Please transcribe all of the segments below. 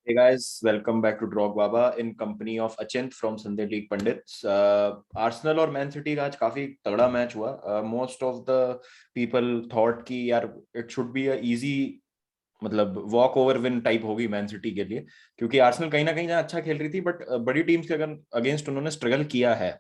Hey guys, welcome back to Drog Baba in company of Achint from Sunday League Pundits. Arsenal और man city का आज काफी तगड़ा match हुआ. Most of the people thought कि यार it should be a easy मतलब walk over win type होगी मैन सिटी के लिए, क्योंकि आर्सेनल कहीं ना कहीं जहाँ अच्छा खेल रही थी, बट बड़ी टीम्स के अगेंस्ट उन्होंने स्ट्रगल किया है.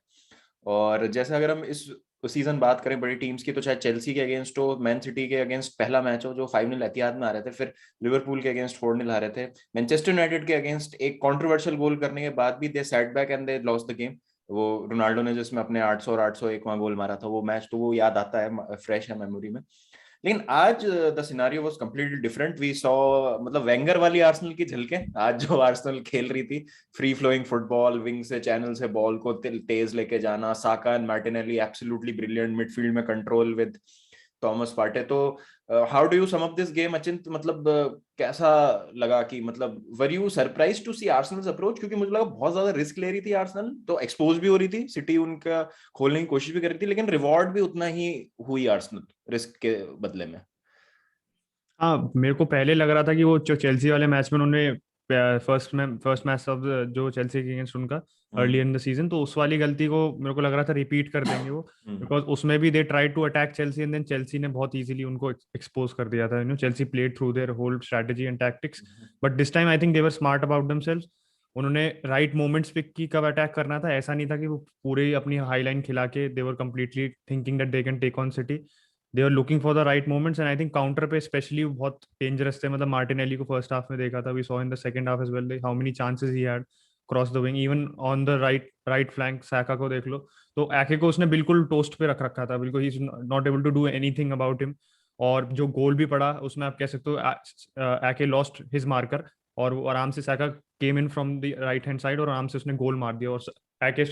और जैसे अगर हम इस सीजन बात करें बड़ी टीम्स की, तो चाहे चेल्सी के अगेंस्ट हो, मैन सिटी के अगेंस्ट पहला मैच हो जो 5-0 एहतियात में आ रहे थे, फिर लिवरपूल के अगेंस्ट 4-0 आ रहे थे, मैनचेस्टर यूनाइटेड के अगेंस्ट एक कंट्रोवर्शियल गोल करने के बाद भी they set back and they lost the game. वो रोनाल्डो ने जिसमें अपने 800 और 801वां गोल मारा था, वो मैच तो वो याद आता है, फ्रेश है मेमोरी में. लेकिन आज the scenario was completely different. We saw मतलब वेंगर वाली आर्सेनल की झलकें. आज जो आर्सेनल खेल रही थी, फ्री फ्लोइंग फुटबॉल, विंग से चैनल से बॉल को तेज लेके जाना, Saka and Martinelli absolutely brilliant, midfield में कंट्रोल विद थॉमस पार्टे. तो how do you sum up this game Achint? मतलब कैसा लगा कि मतलब were you surprise to see Arsenal's approach? क्योंकि मुझे लगा बहुत ज्यादा रिस्क ले रही थी आर्सेनल, तो एक्सपोज भी हो रही थी, सिटी उनका खोलने की कोशिश भी कर रही थी, लेकिन रिवॉर्ड भी उतना ही हुई आर्सेनल रिस्क के बदले में. हाँ, मेरे को पहले लग रहा था कि वो जो चेल्सी वाले मैच में उन्होंने फर्स्ट मैच ऑफ जो चेल्सी के अगेंस्ट उनका early hmm. In the season, तो उस वाली गलती को मेरे को लग रहा था रिपीट कर देंगे वो. हम्म. बिकॉज उसमें भी they try to attack Chelsea and then Chelsea ने बहुत इजीली उनको एक्सपोज कर दिया था. Chelsea played through their whole strategy and tactics. But this time I think they were smart about themselves. उन्होंने राइट मोमेंट्स पिक की कब attack करना था. ऐसा नहीं था कि वो पूरे अपनी हाई लाइन खिला के they were completely thinking that they can take on City. They are looking for the right moments and I think counter पे स्पेशली बहुत डेंजरस थे. मतलब मार्टिनेली को फर्स्ट हाफ में देखा था, we saw in the second half as well how many chances he had cross the wing. Even on the right flank Saka को देख लो, तो एके को उसने बिल्कुल टोस्ट पे रख रखा था. बिल्कुल ही is not able to do anything about him. और जो गोल भी पड़ा उसमें आप कह सकते हो एके लॉस्ट हिज मार्कर, और वो आराम से Saka came in from the right hand side और आराम से उसने गोल मार दिया, और एके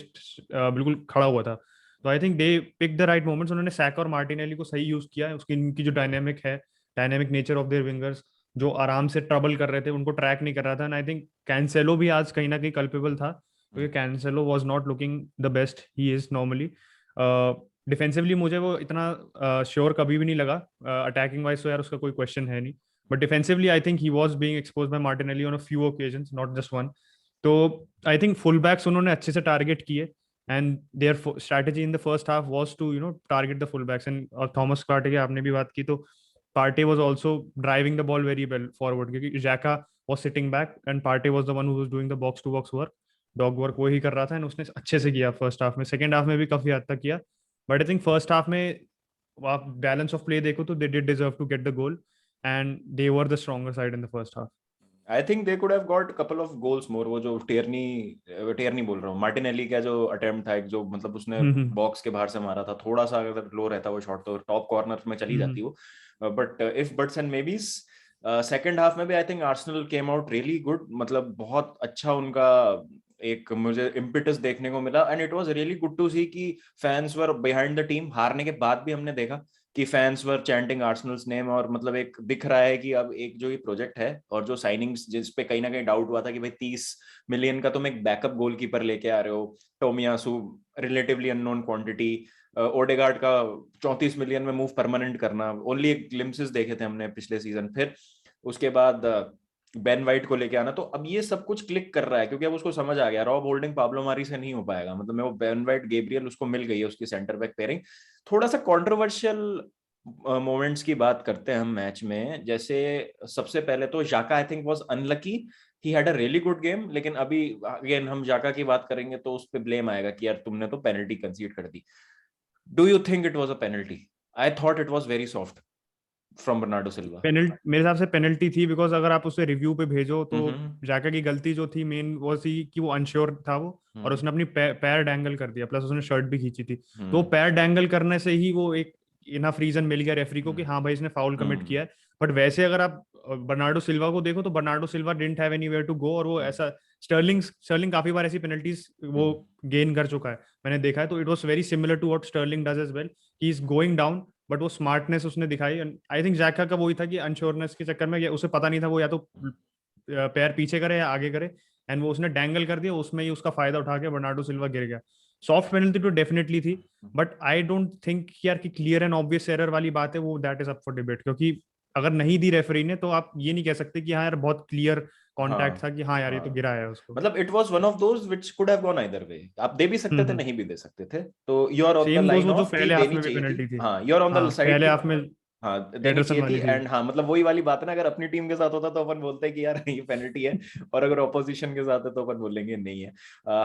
बिल्कुल खड़ा हुआ था. तो I think they pick the right moments. उन्होंने सैका और मार्टिनेली को सही यूज किया है. उसकी इनकी जो dynamic nature of their wingers, जो आराम से ट्रबल कर रहे थे, उनको ट्रैक नहीं कर रहा था. एंड आई थिंक कैंसेलो भी आज कहीं ना कहीं कल्पेबल था, क्योंकि Cancelo was not looking the best he is normally. Defensively मुझे वो इतना श्योर कभी भी नहीं लगा. अटैकिंग वाइज तो यार उसका कोई क्वेश्चन है नहीं, but defensively I think he was being exposed by Martinelli on a few occasions, not just one. तो आई थिंक फुल बैक्स उन्होंने अच्छे से टारगेट किए. And their strategy in the first half was to target the fullbacks. And और Thomas Partey की आपने भी बात की, तो Partey was also driving the ball very well forward, क्योंकि Xhaka was sitting back and Partey was the one who was doing the box to box work, dog work वो ही कर रहा था. एंड उसने अच्छे से किया फर्स्ट हाफ में. सेकंड हाफ में भी काफी हद तक किया, but I think first half में आप बैलेंस ऑफ प्ले देखो तो they did deserve to get the goal, and they were the stronger side in the first half. I think they could have got couple of goals more. वो जो टेरनी टेरनी बोल रहा हूँ, Martinelli का जो attempt था, एक जो मतलब उसने हम्म. बॉक्स के बाहर से मारा था, थोड़ा सा अगर लो रहता वो शॉट तो टॉप कॉर्नर में चली हम्म. जाती वो. But if buts and maybes second half में भी I think Arsenal came out really good. मतलब बहुत अच्छा उनका एक मुझे इम्पिटस देखने को मिला, and it was really good to see कि fans were behind the team. हारने के बाद भी हमने देखा कि fans were chanting Arsenal's name, और मतलब एक दिख रहा है कि अब एक जो ये प्रोजेक्ट है और जो साइनिंग्स जिस पे कहीं ना कहीं डाउट हुआ था कि भाई 30 मिलियन का तुम एक बैकअप गोलकीपर लेके आ रहे हो, टोमियासू रिलेटिवली अननोन क्वांटिटी, ओडेगार्ड का 34 मिलियन में मूव परमानेंट करना, ओनली ग्लिम्पसेस देखे थे हमने पिछले सीजन. फिर उसके बाद बेन वाइट को लेके आना, तो अब ये सब कुछ क्लिक कर रहा है, क्योंकि अब उसको समझ आ गया रॉब होल्डिंग पाब्लो मारी से नहीं हो पाएगा. मतलब मैं वो बेन वाइट गैब्रियल उसको मिल गई है उसकी सेंटर बैक पेयरिंग. थोड़ा सा कंट्रोवर्शियल मोमेंट्स की बात करते हैं हम मैच में. जैसे सबसे पहले तो जाका I think was unlucky. He had a really good game, लेकिन अभी अगेन हम जाका की बात करेंगे तो उस पर ब्लेम आएगा कि यार तुमने तो पेनल्टी कंसीड कर दी. Do you think it was a penalty? I thought it was very soft from Bernardo Silva. Penalty मेरे हिसाब से पेनल्टी थी, बिकॉज अगर आप उसे रिव्यू पे भेजो तो हम्म. जाका की गलती जो थी मेन वो थी कि वो अनश्योर था वो, और हम्म. उसने अपनी पैर डैंगल कर दिया, प्लस उसने शर्ट भी खींची थी. तो वो हम्म. पैर डैंगल करने से ही वो एक इनफ रीजन मिल गया रेफरी को कि हाँ भाई इसने फाउल कमिट हम्म. किया है. बट वैसे अगर आप बर्नार्डो सिल्वा को देखो तो Bernardo Silva didn't have anywhere to go, और वो ऐसा स्टर्लिंग स्टर्लिंग काफी बार ऐसी पेनल्टीज वो हम्म. गेन कर चुका है, मैंने देखा है. तो it was very similar to what Sterling does as well. He is going down, but वो स्मार्टनेस उसने दिखाई. आई थिंक जैका का वही था कि अनश्योरनेस के चक्कर में उसे पता नहीं था वो या तो पैर पीछे करे या आगे करे, एंड वो उसने डैंगल कर दिया. उसमें ही उसका फायदा उठा के बर्नार्डो सिल्वा गिर गया. सॉफ्ट पेनल्टी तो डेफिनेटली थी, बट आई डोंट थिंक यार कि क्लियर एंड ऑब्वियस एरर वाली बात है वो, that is up for debate. क्योंकि अगर नहीं दी रेफरी ने तो आप ये नहीं कह सकते कि हाँ यार बहुत क्लियर कॉन्टैक्ट था हाँ कि हाँ यार ये तो हाँ, गिरा है उसको। मतलब it was one of those which could have gone either way, आप दे भी सकते थे, हम्म। नहीं भी दे सकते थे, तो you are on the same goes line वो जो ऑफ कि पहले हाफ देनी में भी चाहिए थी, पेनल्टी थी। हाँ यू आर ऑन द हाँ साइड पहले की हाफ में हाँ देनी एडरसन चाहिए थी, वाली थी। एंड हाँ मतलब वही वाली बात है ना, अगर अपनी टीम के साथ होता तो अपन बोलते हैं कि यार ये पेनल्टी है, और अगर ऑपोजिशन के साथ है तो अपन बोलेंगे नहीं है।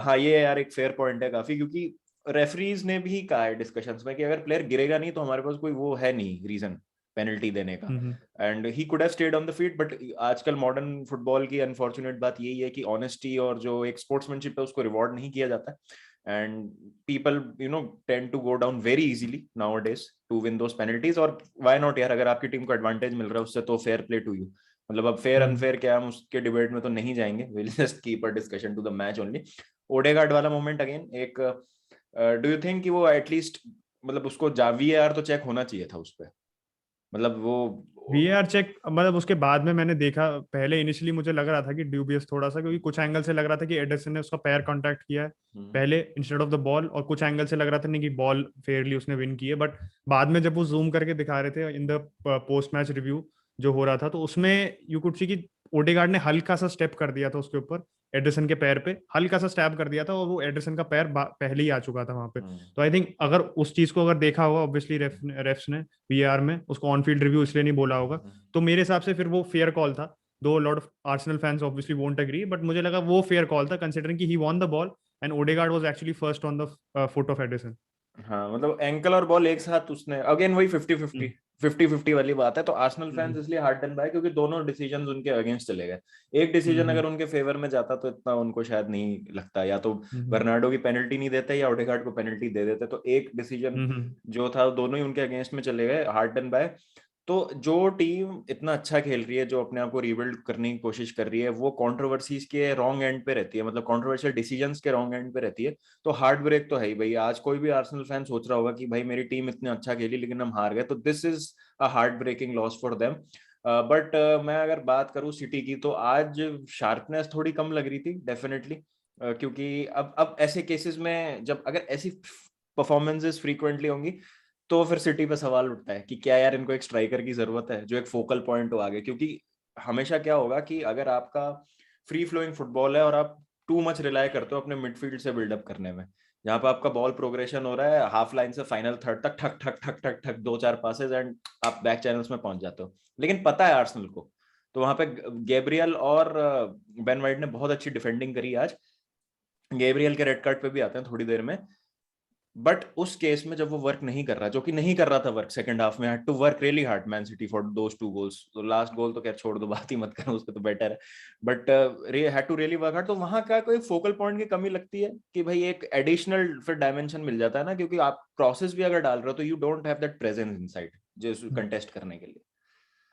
हाँ ये यार एक फेयर पॉइंट है काफी, क्योंकि रेफरीज ने भी कहा है डिस्कशंस में कि अगर प्लेयर गिरेगा नहीं तो हमारे पास कोई वो है नहीं रीजन पेनल्टी देने का, hmm. And he could have stayed on the field, but आजकल मॉडर्न फुटबॉल की अनफॉर्चुनेट बात यही है कि ऑनेस्टी और जो एक स्पोर्ट्समैनशिप है उसको रिवॉर्ड नहीं किया जाता है, and people tend to go down very easily nowadays to win those penalties, और why not यार, अगर आपकी टीम को एडवांटेज मिल रहा है उससे तो फेयर प्ले टू यू, मतलब अब फेयर हम्म। अनफेयर क्या, हम उसके डिबेट में तो नहीं जाएंगे, will just keep a discussion to the match only. Odegaard वाला मोमेंट अगेन एक, डू यू थिंक कि वो एटलीस्ट, मतलब उसको जा वीएआर तो चेक होना चाहिए था उस पर, मतलब वो वीएआर चेक मतलब उसके बाद में मैंने देखा, पहले इनिशियली मुझे लग रहा था कि ड्यूबियस थोड़ा सा, क्योंकि कुछ एंगल से लग रहा था कि एडरसन ने उसका पैर कांटेक्ट किया है पहले इंस्टेड ऑफ द बॉल, और कुछ एंगल से लग रहा था नहीं कि बॉल फेयरली उसने विन की है। बट बाद में जब वो जूम करके दिखा रहे थे in the post match review जो हो रहा था, तो उसमें यू कुड सी कि ओडेगार्ड ने हल्का सा स्टेप कर दिया था उसके ऊपर, एडरसन के पैर पे हल्का सा स्टैप कर दिया था, और वो एडरसन का पैर पहले ही आ चुका था वहां पे। तो आई थिंक अगर उस चीज को अगर देखा होगा ऑब्वियसली रेफ्स ने वीआर में उसको ऑन फील्ड रिव्यू इसलिए नहीं बोला होगा, तो मेरे हिसाब से फिर वो फेयर कॉल था। Though lot of Arsenal fans obviously won't agree, but मुझे लगा वो फेयर कॉल था कंसिडरिंग कि he won the ball and Odegaard was actually first on the foot of Ederson. हाँ मतलब एंकल और बॉल एक साथ उसने, अगेन वही 50-50 वाली बात है, तो आर्सेनल फैंस इसलिए हार्ड डन बाय क्योंकि दोनों डिसीजंस उनके अगेंस्ट चले गए। एक डिसीजन अगर उनके फेवर में जाता तो इतना उनको शायद नहीं लगता, या तो बर्नार्डो की पेनल्टी नहीं देते या ओडेगार्ड को पेनल्टी दे देते, तो एक डिसीजन जो था दोनों ही उनके अगेंस्ट में चले गए, हार्ड डन बाय। तो जो टीम इतना अच्छा खेल रही है, जो अपने आप को रिबिल्ड करने की कोशिश कर रही है, वो कंट्रोवर्सीज के रॉन्ग एंड पे रहती है, मतलब कंट्रोवर्शियल डिसीजंस के रॉन्ग एंड पे रहती है, तो हार्ट ब्रेक तो है ही भाई। आज कोई भी आर्सेनल फैन सोच रहा होगा कि भाई मेरी टीम इतने अच्छा खेली लेकिन हम हार गए, तो this is a heartbreaking loss for them. But मैं अगर बात करूं सिटी की, तो आज शार्पनेस थोड़ी कम लग रही थी डेफिनेटली, क्योंकि अब ऐसे केसेस में जब अगर ऐसी परफॉर्मेंसेस फ्रीक्वेंटली होंगी तो फिर सिटी पे सवाल उठता है कि क्या यार इनको एक स्ट्राइकर की जरूरत है जो एक फोकल पॉइंट हो आगे, क्योंकि हमेशा क्या होगा कि अगर आपका फ्री फ्लोइंग फुटबॉल है और आप टू मच रिलाय करते हो अपने मिडफील्ड से बिल्डअप करने में, जहां पे आपका बॉल प्रोग्रेशन हो रहा है हाफ लाइन से फाइनल थर्ड तक, ठक ठक ठक ठक ठक दो चार पासेस एंड आप बैक चैनल्स में पहुंच जाते हो, लेकिन पता है आर्सेनल को, तो वहां पे गैब्रियल और बेन वाइट ने बहुत अच्छी डिफेंडिंग करी आज। गैब्रियल के रेड कार्ड पे भी आते हैं थोड़ी देर में, बट उस केस में जब वो वर्क नहीं कर रहा, जो कि नहीं कर रहा था वर्क सेकंड हाफ में, had to work really hard Man City for those two goals, तो लास्ट गोल तो क्या छोड़ दो, बात ही मत करो उसको, तो बेटर है, but had to really work hard. तो वहां का कोई फोकल पॉइंट की कमी लगती है कि भाई एक एडिशनल फिर डायमेंशन मिल जाता है ना, क्योंकि आप क्रॉसेस भी अगर डाल रहे हो तो you don't have that presence inside जो कंटेस्ट करने के लिए।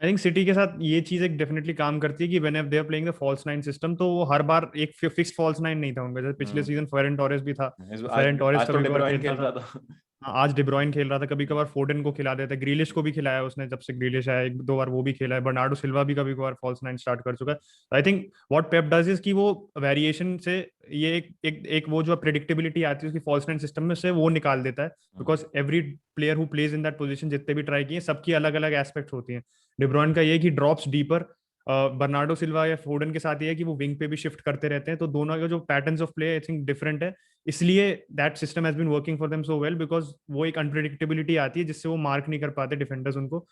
आई थिंक सिटी के साथ ये चीज एक डेफिनेटली काम करती है कि when they are playing the false nine system, तो वो हर बार एक फिक्स्ड फॉल्स नाइन नहीं था उनका, जैसे पिछले सीजन फेरन टोरेस भी था, तो फेरन आज टोरेस आज तो कभी कभार डेब्रॉयन खेलता खेल रहा था। था। हाँ, आज डिब्रॉइन खेल रहा था, कभी कभार फोर्डन को खिला देता है, ग्रीलिश को भी खिलाया उसने जब से ग्रीलिश आया, एक दो बार वो भी खेला है, बर्नार्डो सिल्वा भी कभी कभार फॉल्स नाइन स्टार्ट कर चुका है। I think what Pep does is कि वो वेरिएशन से ये एक वो जो प्रिडिक्टेबिलिटी आती है उसकी फॉल्स नाइन सिस्टम में से वो निकाल देता है, because every player who plays in that position जितने भी ट्राई किए सबकी अलग अलग एस्पेक्ट्स होती हैं। डिब्रॉइन का ये कि ड्रॉप्स डीपर, बर्नार्डो सिल्वा या फोर्डन के साथ ये है कि वो विंग पे भी शिफ्ट करते रहते हैं, तो दोनों के जो patterns of play I think different है, इसलिए that system has been working for them so well, because वो एक अनप्रिडिक्टेबिलिटी आती है जिससे वो मार्क नहीं कर पाते डिफेंडर्स उनको।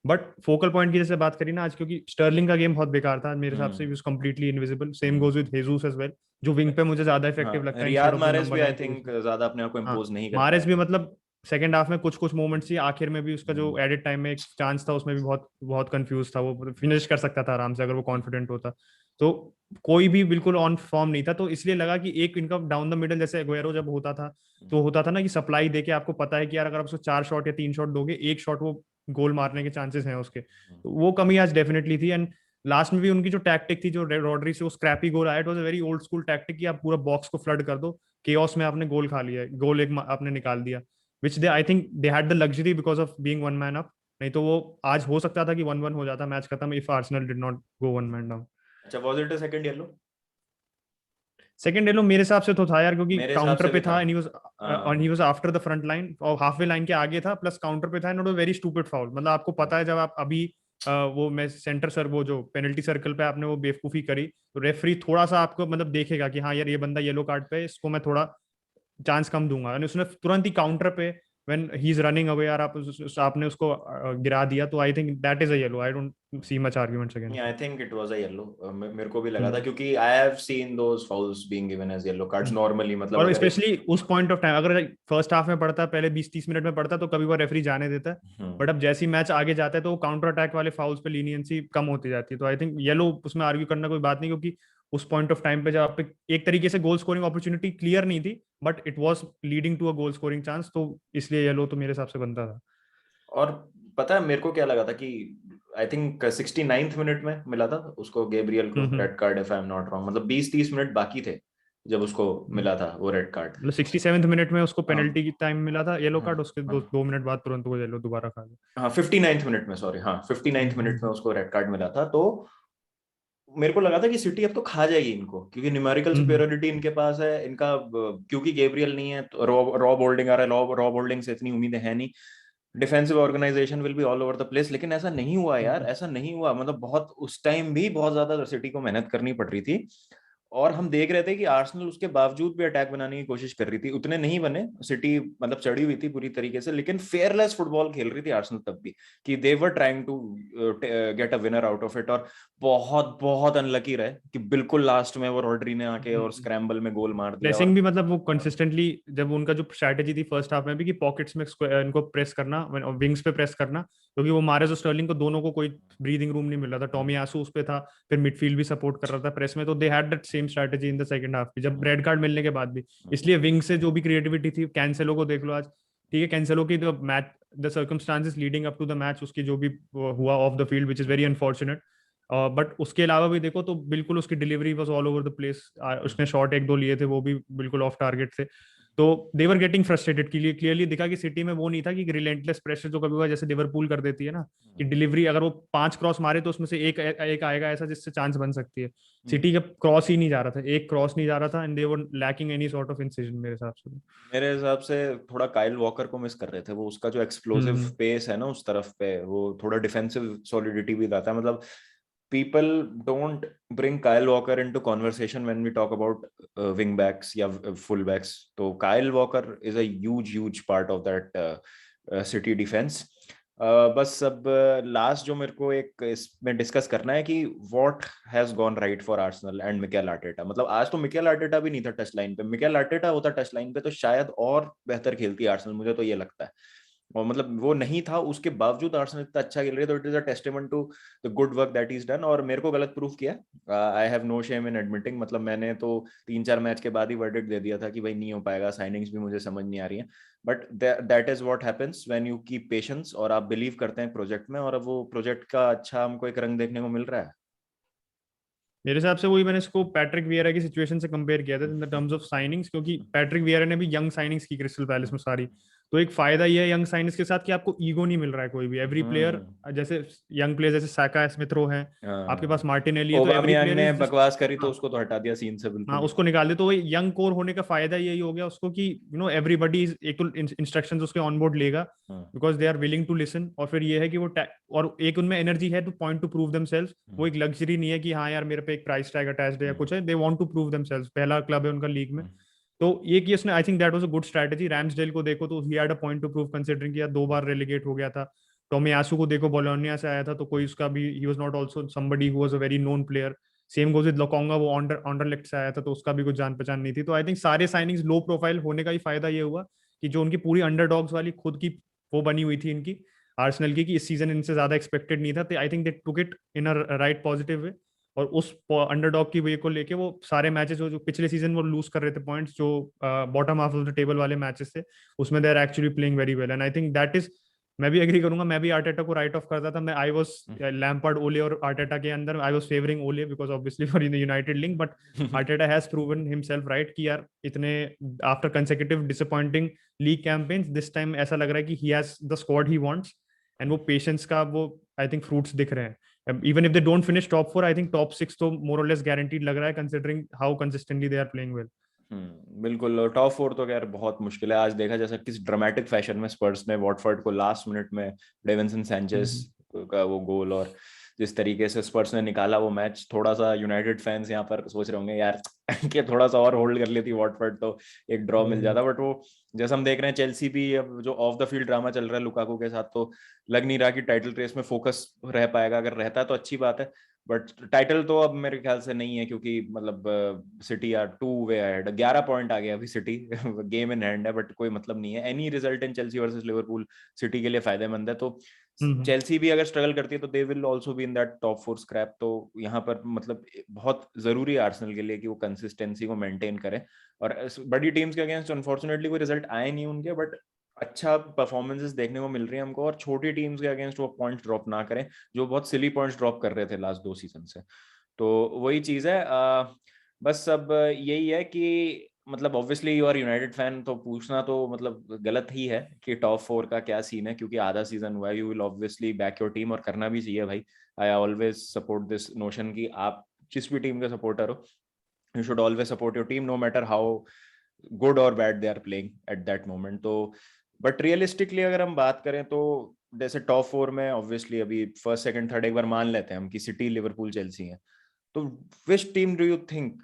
बट फोकल पॉइंट की जैसे बात करी ना आज, क्योंकि स्टर्लिंग का गेम बहुत बेकार था मेरे हिसाब से, completely invisible, same goes with Jesus as well, जो विंग पे मुझे ज्यादा इफेक्टिव हाँ लगता है instead Riyad of the Mahrez number भी आई 9 थिंक पोजीशन। ज्यादा अपने आप को हाँ, इम्पोज नहीं कर मारेस पाया। भी मतलब सेकंड हाफ में कुछ कुछ मोमेंट्स थी, आखिर में भी उसका जो एडिट टाइम में एक चांस था उसमें भी बहुत बहुत कंफ्यूज था, वो फिनिश कर सकता था आराम से अगर वो कॉन्फिडेंट होता। तो कोई भी बिल्कुल ऑन फॉर्म नहीं था, तो इसलिए लगा कि एक इनका डाउन द मिडल जैसे एगुएरो जब होता था, तो होता था ना कि सप्लाई देके आपको पता है कि यार अगर आप उसको 4 शॉट या 3 शॉट दोगे, एक शॉट वो गोल मारने के चांसेस हैं उसके, तो वो कमी आज डेफिनेटली थी। एंड लास्ट में भी उनकी जो टैक्टिक थी, जो रॉड्री से वो स्क्रैपी गोल आया, it was a very old school tactic कि आप पूरा बॉक्स को फ्लड कर दो, केओस में आपने गोल खा लिया, गोल एक आपने निकाल दिया, which they I think they had the luxury because of being one man up. नहीं तो वो आज हो सकता था कि 1-1 हो जाता मैच खत्म if Arsenal did not go one man down. अच्छा was it a second yellow? Second yellow मेरे हिसाब से तो था यार, क्योंकि मेरे हिसाब काउंटर से पे भी था। था and he was after the front line और हाफवे लाइन के आगे था, प्लस काउंटर पे था, not a very stupid foul, मतलब आपको पता है जब आप अभी वो मैं सेंटर सर वो जो पेनल्टी सर्कल पे आपने वो बेवकूफी करी, तो रेफरी थोड़ा सा आपको मतलब देखेगा कि हाँ यार ये बंदा येलो कार्ड पे है, इसको मैं थोड़ा चांस कम दूंगा, और उसने तुरंत ही काउंटर पे when he is running away यार आपने उसको गिरा दिया, तो I think that is a yellow. I don't see much arguments against. I think it was a yellow, मेरे को भी लगा था हम्म। क्योंकि I have seen those fouls being given as yellow cards normally, मतलब और अगर एक स्पेशली उस पॉइंट ऑफ टाइम अगर फर्स्ट हाफ में पड़ता, पहले 20-30 मिनट में पड़ता, तो कभी वो रेफरी जाने देता है। बट अब जैसे ही मैच आगे जाता है तो वो काउंटर अटैक वाले फाउल्स पे लीनियंसी कम होती जाती है, तो आई थिंक येलो उसमें आर्ग्यू करना कोई बात नहीं, क्योंकि उस पॉइंट ऑफ टाइम पे जब आप एक तरीके से गोल स्कोरिंग अपॉर्चुनिटी क्लियर नहीं थी, but it was leading to a goal scoring chance, तो इसलिए येलो तो मेरे हिसाब से बनता था। और पता है मेरे को क्या लगा था कि आई थिंक 69th मिनट में मिला था उसको, गैब्रियल को hmm. Red card, if I am not wrong, मतलब 20-30 मिनट बाकी थे जब उसको मिला था वो रेड कार्ड। मतलब 67th मिनट में उसको हाँ पेनल्टी की टाइम मिला था येलो हाँ कार्ड, उसके हाँ 2 मिनट बाद तुरंत वो येलो दोबारा खा गया। हाँ 59th मिनट में, सॉरी, हाँ 59th मिनट में हम्म। उसको रेड कार्ड मिला था। तो मेरे को लगा था कि सिटी अब तो खा जाएगी इनको, क्योंकि न्यूमेरिकल हम्म। सुपेरियोरिटी इनके पास है, इनका क्योंकि गैब्रियल नहीं है तो रॉब होल्डिंग आ रहा है, रॉब होल्डिंग से इतनी उम्मीदें है नहीं, defensive organisation will be all over the place. लेकिन ऐसा नहीं हुआ यार, हम्म। ऐसा नहीं हुआ, मतलब बहुत उस टाइम भी बहुत ज्यादा सिटी को मेहनत करनी पड़ रही थी, और हम देख रहे थे कि आर्सेनल उसके बावजूद भी अटैक बनाने की कोशिश कर रही थी, उतने नहीं बने, सिटी मतलब चढ़ी हुई थी पूरी तरीके से, लेकिन फेयरलेस फुटबॉल खेल रही थी आर्सेनल तब भी, कि they were trying to get a winner out of it. और बहुत बहुत अनलकी रहे कि बिल्कुल लास्ट में वो रॉड्री ने आके और स्क्रैम्बल में गोल मार दिया। प्रेसिंग और भी मतलब वो कंसिस्टेंटली, जब उनका जो स्ट्रैटेजी थी फर्स्ट हाफ में भी कि पॉकेट्स में इनको प्रेस करना, विंग्स पे प्रेस करना, क्योंकि वो मारेज और स्टर्लिंग को दोनों को कोई ब्रीदिंग रूम नहीं मिल रहा था, टॉमी आसू उस पे था, फिर मिडफील्ड भी सपोर्ट कर रहा था प्रेस में, तो they had that same strategy in the second half की, जब रेड कार्ड मिलने के बाद भी। इसलिए विंग से जो भी क्रिएटिविटी थी, कैंसेलो को देख लो आज, ठीक है, कैंसेलो की जो match the circumstances leading up to the match, उसकी जो भी हुआ off the field, which is very unfortunate, but उसके अलावा भी देखो तो बिल्कुल उसकी delivery was all over the place, उसने शॉट एक दो लिए थे वो भी बिल्कुल ऑफ टारगेट थे, तो दे वर गेटिंग फ्रस्ट्रेटेड, के लिए क्लियरली दिखा कि सिटी में वो नहीं था कि रिलेंटलेस प्रेशर जो कभी हुआ जैसे लिवरपूल कर देती है ना, कि डिलीवरी अगर वो 5 क्रॉस मारे तो उसमें से एक आएगा ऐसा जिससे चांस बन सकती है। सिटी का क्रॉस ही नहीं जा रहा था, एक क्रॉस नहीं जा रहा था, and they were lacking any sort of incision मेरे हिसाब से। मेरे हिसाब से थोड़ा काइल वॉकर को मिस कर रहे थे वो, उसका जो एक्सप्लोसिव हम्म। पेस है ना उस तरफ पे, वो थोड़ा डिफेंसिव सॉलिडिटी भी लाता है, मतलब people don't bring Kyle Walker into conversation when we talk about wing backs या full backs, तो Kyle Walker is a huge part of that City defense। बस अब लास्ट जो मेरे को एक इसमें डिस्कस करना है कि what has gone right for Arsenal and Mikel Arteta. मतलब आज तो मिकेल आर्टेटा भी नहीं था टच लाइन पे, मिकेल आर्टेटा होता टच लाइन पे तो शायद और बेहतर खेलती आर्सेनल, मुझे तो ये लगता है। और मतलब वो नहीं था, उसके बावजूद आर्सेनल इतना अच्छा खेल रही है, तो it is a testament to the good work that is done. और मेरे को गलत प्रूफ किया, I have no shame in admitting, मतलब मैंने तो 3-4 मैच के बाद ही वर्डिक्ट दे दिया था कि भाई नहीं हो पाएगा, साइनिंग्स भी मुझे समझ नहीं आ रही है, but that is what happens when you keep patience और आप बिलीव करते हैं प्रोजेक्ट में, और अब वो प्रोजेक्ट का अच्छा हमको एक रंग देखने को मिल रहा है। मेरे हिसाब से वही मैंने इसको पैट्रिक वियरा की सिचुएशन से कंपेयर किया था in the terms of signings, क्योंकि पैट्रिक वियरा ने भी यंग साइनिंग्स की क्रिस्टल पैलेस में सारी, तो एक फायदा ये है यंग साइनिंग्स के साथ कि आपको ईगो नहीं मिल रहा है कोई भी, एवरी प्लेयर, हम्म। जैसे यंग प्लेयर जैसे साका स्मिथ रो है, आपके पास मार्टिनेली है, तो एवरी ओबामियांग प्लेयर ने इज जस्ट, बकवास करी तो उसको तो हटा दिया सीन से हाँ बिल्कुल ही। उसको निकाल दे, तो वही यंग कोर होने का फायदा यही हो गया उसको कि एवरीबडी एक तो इंस्ट्रक्शंस उसके ऑन बोर्ड लेगा, because they are willing to listen, और फिर ये है कि वो और एक उनमें एनर्जी है two point to prove themselves, वो एक लग्जरी नहीं है कि हाँ यार मेरे पे एक प्राइस टैग अटैच्ड है या कुछ है, they want to prove themselves, पहला क्लब है उनका लीग में, तो ये कि उसने I think that was a good strategy. Ramsdale को देखो तो he had a point to prove considering कि यार 2 बार रेलीगेट हो गया था, टॉमी आसू को देखो बोलोनिया से आया था, तो कोई उसका भी he was not also somebody who was a very known player, same goes with Lokonga, वो अंडरलेफ्ट से आया था तो उसका भी कुछ जान पहचान नहीं थी, तो आई थिंक सारे साइनिंग्स लो प्रोफाइल होने का ही फायदा ये हुआ कि जो उनकी पूरी अंडरडॉग्स वाली खुद की वो बनी हुई थी इनकी आर्सेनल की, कि इस सीजन इनसे ज्यादा एक्सपेक्टेड नहीं था, तो I think they took it in a right positive way, और उस अंडरडॉग की वे को लेके वो सारे मैचेस जो पिछले सीजन वो लूज कर रहे थे पॉइंट्स, जो bottom half of the table वाले मैचेस थे, उसमें they are actually playing very well, and I think that is, मैं भी एग्री करूंगा, मैं भी आर्टेटा को राइट ऑफ करता था, मैं आई वाज लैम्पार्ड ओले और आर्टेटा के अंदर आई वाज फेवरिंग ओले because obviously for in the United link, but Arteta has proven himself right कि यार इतने after consecutive disappointing league campaigns this time ऐसा लग रहा है कि he has the squad he wants, and वो पेशेंस का वो आई थिंक फ्रूट्स दिख रहे हैं, even if they don't finish top 4 I think top 6 तो मोर और लेस गारंटीड लग रहा है considering how consistently they are playing well. बिल्कुल, और टॉप 4 तो यार बहुत मुश्किल है। आज देखा जैसा किस ड्रामेटिक फैशन में स्पर्स ने वॉटफोर्ड को लास्ट मिनट में डेविंसन सैंचेस का वो गोल और जिस तरीके से स्पर्स ने निकाला वो मैच, थोड़ा सा यूनाइटेड फैंस यहाँ पर सोच रहे होंगे यार कि थोड़ा सा और होल्ड कर लेती वॉटफोर्ड तो एक ड्रॉ मिल जाता, बट वो जैसा हम देख रहे हैं चेल्सी भी अब जो ऑफ द फील्ड ड्रामा चल रहा है लुकाकू के साथ, तो लग नहीं रहा कि टाइटल रेस में फोकस रह पाएगा। अगर रहता है तो अच्छी बात है, बट टाइटल तो अब मेरे ख्याल से नहीं है, क्योंकि मतलब City are 2 way ahead, 11 point आ गया अभी सिटी गेम इन हैंड है, बट कोई मतलब नहीं है। Any result in Chelsea versus Liverpool City के लिए फायदेमंद है। तो चेल्सी भी अगर स्ट्रगल करती है तो they will also be in that top 4 scrap. तो यहाँ पर मतलब बहुत जरूरी है आर्सेनल के लिए कि वो कंसिस्टेंसी को मेंटेन करें, और बड़ी टीम्स के अगेंस्ट अनफॉर्चुनेटली कोई रिजल्ट आए नहीं उनके, बट अच्छा परफॉर्मेंसेस देखने को मिल रही है हमको, और छोटी टीम्स के अगेंस्ट वो पॉइंट्स ड्रॉप ना करें जो बहुत सिली पॉइंट्स ड्रॉप कर रहे थे लास्ट 2 सीजन से। तो वही चीज है। बस अब यही है कि मतलब obviously you are United fan, तो पूछना तो मतलब गलत ही है कि टॉप 4 का क्या सीन है, क्योंकि आधा सीजन हुआ है। You will obviously back your team, और करना भी चाहिए भाई। I always support this notion कि आप जिस भी टीम के सपोर्टर हो, you should always support your team no matter how good और bad they are playing at that moment. तो बट रियलिस्टिकली अगर हम बात करें तो जैसे टॉप 4 में ऑब्वियसली अभी फर्स्ट सेकंड थर्ड एक बार मान लेते हैं हम कि सिटी लिवरपूल चेल्सी है, तो which team do you think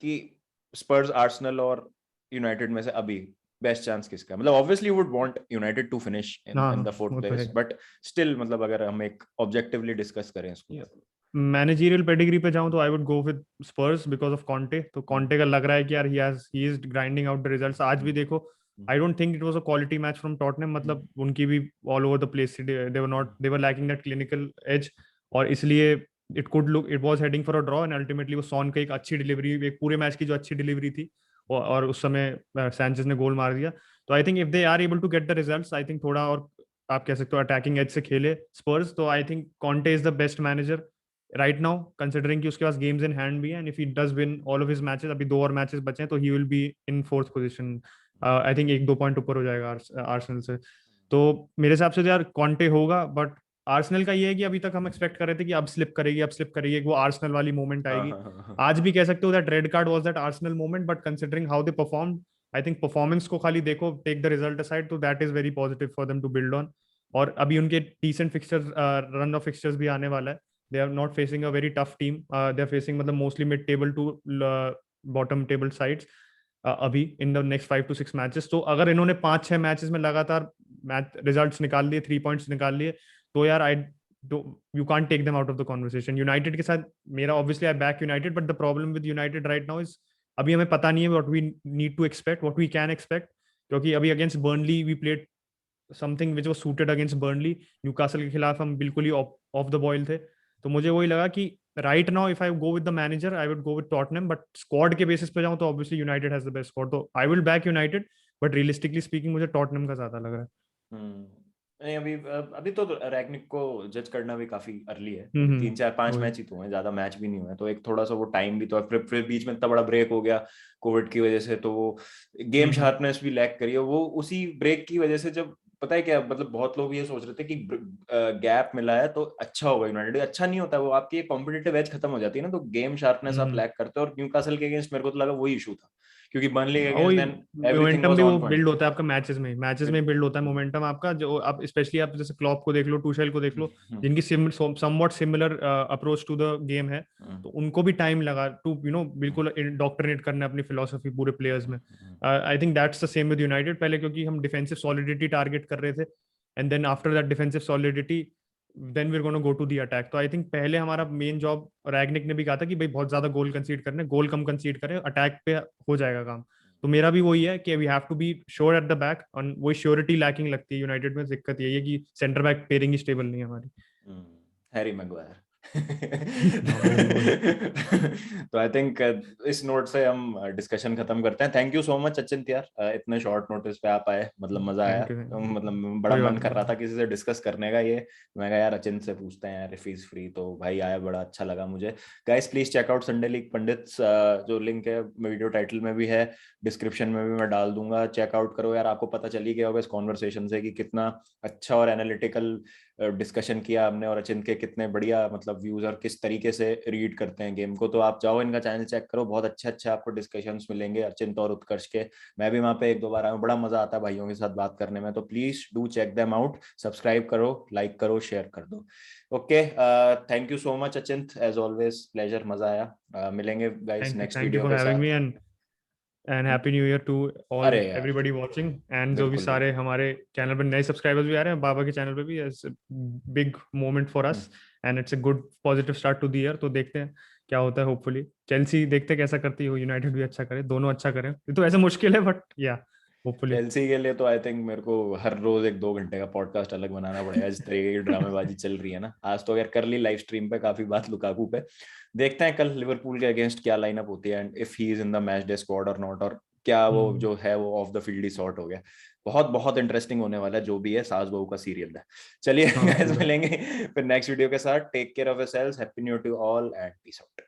कि स्पर्स आर्सेनल और यूनाइटेड में से अभी बेस्ट चांस किसका? मतलब obviously you would want United to finish in the fourth वो तो प्लेस, है। बट स्टिल मतलब अगर हम एक ऑब्जेक्टिवली डिस्कस करें इसको। मैनेजरियल पेडिग्री पे जाऊं तो I would go with Spurs because of Conte. तो कॉन्टे का लग रहा है कि यार he is grinding out the results. आज भी देखो, I don't think it was a quality match from Tottenham. मतलब उनकी भी all over the place they were lacking that clinical edge, और इसलिए it was heading for a draw, and ultimately वो Son का एक अच्छी डिलीवरी, एक पूरे मैच की जो अच्छी डिलीवरी थी, और उस समय सैंचेज ने गोल मार दिया। तो I think if they are able to get the results, I think थोड़ा और आप कह सकते हो अटैकिंग एज से खेले स्पर्स, तो I think Conte is the best manager right now, considering कि उसके पास गेम्स इन हैंड भी है, and if he does win all of his matches, अभी 2 और मैचेस बचे हैं, तो he will be in fourth position. I think 1-2 point ऊपर हो जाएगा आर्सेनल से। तो मेरे हिसाब से तो यार कॉन्टे होगा, बट आर्सेनल का ये है कि अभी तक हम एक्सपेक्ट कर रहे थे कि अब स्लिप करेगी, अब स्लिप करेगी, वो आर्सेनल वाली मोमेंट आएगी। आज भी कह सकते हो that red card was that Arsenal moment, but considering how they perform, I think performance को खाली देखो, टेक द रिजल्ट असाइड, तो that is very positive for them to build on. और अभी उनके decent fixtures, run of fixtures भी आने वाला है। they are not facing a very tough team. They are facing मतलब mostly mid table to bottom table sides अभी in the next 5 to 6 matches. तो अगर इन्होंने 5-6 मैचेस में लगातार मैच रिजल्ट्स निकाल लिए, 3 पॉइंट्स निकाल लिए, तो यार you can't take them out of the conversation. United के साथ मेरा obviously I back United, but the problem with United right now is अभी हमें पता नहीं है what we need to expect, what we can expect, क्योंकि अभी against Burnley we played something which was suited against Burnley. Newcastle के खिलाफ हम बिल्कुल ही ऑफ द बॉइल थे। तो मुझे वही लगा कि right now if I go with the manager I would go with Tottenham, but squad के बेसिस पे जाऊं तो obviously United has the best squad, तो I will back United, but realistically speaking मुझे टॉटनहम का ज्यादा लग रहा है। नहीं, अभी अभी तो रैग्निक को जज करना भी काफी अर्ली है, हम्म 3-4-5 मैच ही तो हैं, ज्यादा मैच भी नहीं हुए, तो एक थोड़ा सा वो टाइम भी तो है। फिर बीच में इतना बड़ा ब्रेक हो गया कोविड की वजह से, तो वो गेम शार्पनेस भी लैक करी है वो उसी ब्रेक की वजह से। जब पता है क्या, मतलब बहुत लोग ये सोच रहे थे कि गैप मिला है तो अच्छा होगा यूनाइटेड, अच्छा नहीं होता, वो आपकी कॉम्पिटिटिव एज खत्म हो जाती है ना, तो गेम शार्पनेस आप लैक करते हो। और न्यूकासल के अगेंस्ट मेरे को तो लगा वही इशू था, क्योंकि बर्नली के अगेंस्ट वही देन एवरीथिंग मोमेंटम वाज भी वो ऑन पॉइंट। बिल्ड होता है आपका मैचेस में बिल्ड होता है मोमेंटम आपका, जो आप स्पेशली आप जैसे क्लॉप को देख लो, टूशेल को देख लो, जिनकी somewhat similar approach to the game है, तो उनको भी टाइम लगा टू बिल्कुल इंडोक्ट्रिनेट करना अपनी फिलोसफी पूरे प्लेयर्स में। I think that's the same with United. पहले क्योंकि हम डिफेंसिव सॉलिडिटी टारगेट कर रहे थे, and then after that defensive solidity then we are gonna go to the attack. तो आई थिंक पहले हमारा मेन जॉब, रैग्निक ने भी कहा था कि भाई बहुत ज्यादा गोल कंसीड करने, गोल कम कंसीड करें, अटैक पे हो जाएगा काम। तो मेरा भी वही है कि we have to be sure at the back, और वही श्योरिटी लैकिंग लगती है यूनाइटेड में। दिक्कत यही है कि सेंटर बैक पेयरिंग ही स्टेबल नहीं है हमारी। Harry Maguire. हाँ वो बिल्कुल। तो आई थिंक इस नोट से हम डिस्कशन खत्म करते हैं। थैंक यू सो मच अचिंत यार, इतने शॉर्ट नोटिस पे आप आए, मतलब मजा आया। Thank you. मतलब बड़ा कोई मन बात कर रहा था नहीं। किसी से डिस्कस करने का ये, मैं कहा यार अचिंत से पूछते हैं यार, इफ इज फ्री, तो भाई आया, बड़ा अच्छा लगा मुझे। Guys please check out Sunday League Pundits, जो लिंक है वीडियो टाइटल में भी है, डिस्क्रिप्शन में भी मैं डाल दूंगा, चेकआउट करो यार। आपको पता चली गया होगा इस कॉन्वर्सेशन से कि कितना अच्छा और एनालिटिकल डिस्कशन किया हमने और अचिंत के कितने बढ़िया मतलब व्यूज और किस तरीके से रीड करते हैं गेम को। तो आप जाओ इनका चैनल चेक करो, बहुत अच्छे अच्छे आपको डिस्कशंस मिलेंगे अचिंत और उत्कर्ष के। मैं भी वहाँ पे एक दो बार आया हूँ, बड़ा मजा आता है भाइयों के साथ बात करने में। तो please do check them out, subscribe करो, लाइक करो, शेयर कर दो। Okay, thank you so much Achint, as always pleasure, मजा आया। मिलेंगे guys next thank you video for के हैविंग मी, साथ। And happy new year to all अरे यार एवरीबॉडी वाचिंग। एंड जो भी बिल्कुल सारे बिल्कुल। हमारे चैनल पर नए सब्सक्राइबर्स भी आ रहे हैं, बाबा के चैनल पे भी, big moment for us and it's a good positive start to the year. तो देखते हैं क्या होता है। होपफुली चेल्सी देखते हैं कैसा करती हो, यूनाइटेड भी अच्छा करे, दोनों अच्छा करें। ये तो ऐसे मुश्किल है बट या होपफुली। चेल्सी के लिए तो आई थिंक मेरे को हर रोज एक 2 घंटे का पॉडकास्ट अलग बनाना पड़ेगा, जिस तरीके की ड्रामेबाजी चल रही है ना। आज तो अगर कर ली लाइव स्ट्रीम पे काफी बात लुकाकू पे। देखते हैं कल लिवरपूल के अगेंस्ट क्या लाइनअप होती है and if he is in the match day squad और नॉट, और क्या वो जो है वो of the field he sort हो गया। बहुत बहुत इंटरेस्टिंग होने वाला है जो भी है, सास बहू का सीरियल है। चलिए हाँ गाइस पूरा। मिलेंगे फिर नेक्स्ट वीडियो के साथ। Take care of yourselves, happy new year to all and peace out.